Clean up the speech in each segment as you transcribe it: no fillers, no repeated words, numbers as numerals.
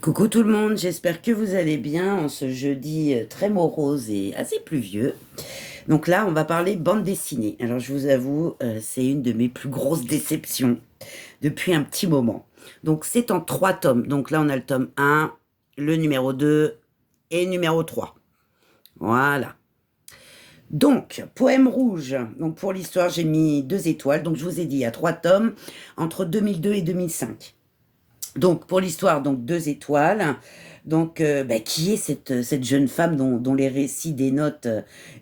Coucou tout le monde, j'espère que vous allez bien en ce jeudi très morose et assez pluvieux. Donc là, on va parler bande dessinée. Alors je vous avoue, c'est une de mes plus grosses déceptions depuis un petit moment. Donc c'est en 3 tomes. Donc là, on a le tome 1, le numéro 2 et le numéro 3. Voilà. Donc, Poème rouge. Donc pour l'histoire, j'ai mis 2 étoiles. Donc je vous ai dit, il y a 3 tomes entre 2002 et 2005. Donc, pour l'histoire, donc 2 étoiles. Donc, qui est cette jeune femme dont les récits dénotent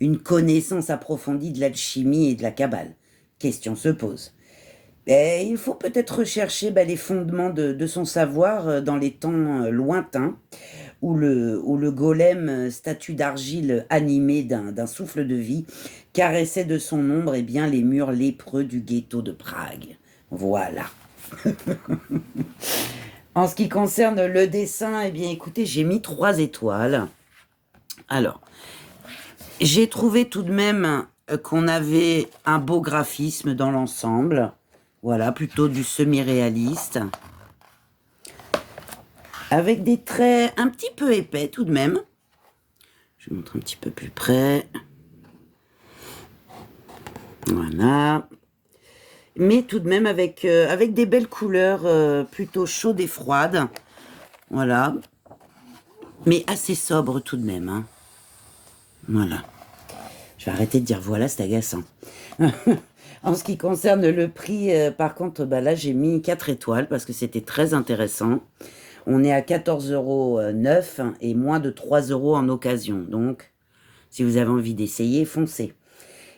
une connaissance approfondie de l'alchimie et de la cabale? Question se pose. Il faut peut-être rechercher les fondements de son savoir dans les temps lointains, où le golem, statue d'argile animée d'un souffle de vie, caressait de son ombre bien, les murs lépreux du ghetto de Prague. Voilà. En ce qui concerne le dessin, écoutez, j'ai mis 3 étoiles. Alors, j'ai trouvé tout de même qu'on avait un beau graphisme dans l'ensemble. Voilà, plutôt du semi-réaliste. Avec des traits un petit peu épais tout de même. Je vous montre un petit peu plus près. Voilà. Mais tout de même avec des belles couleurs plutôt chaudes et froides. Voilà. Mais assez sobre tout de même. Hein. Voilà. Je vais arrêter de dire voilà, c'est agaçant. En ce qui concerne le prix, par contre, là, j'ai mis 4 étoiles parce que c'était très intéressant. On est à 14,9 € et moins de 3 € en occasion. Donc, si vous avez envie d'essayer, foncez.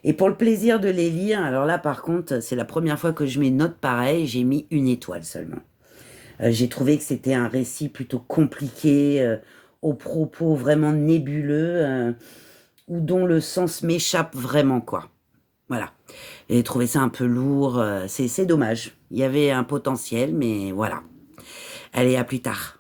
Et pour le plaisir de les lire, alors là, par contre, c'est la première fois que je mets une note pareille. J'ai mis 1 étoile seulement. J'ai trouvé que c'était un récit plutôt compliqué, aux propos vraiment nébuleux, ou dont le sens m'échappe vraiment, quoi. Voilà. J'ai trouvé ça un peu lourd, c'est dommage. Il y avait un potentiel, mais voilà. Allez, à plus tard.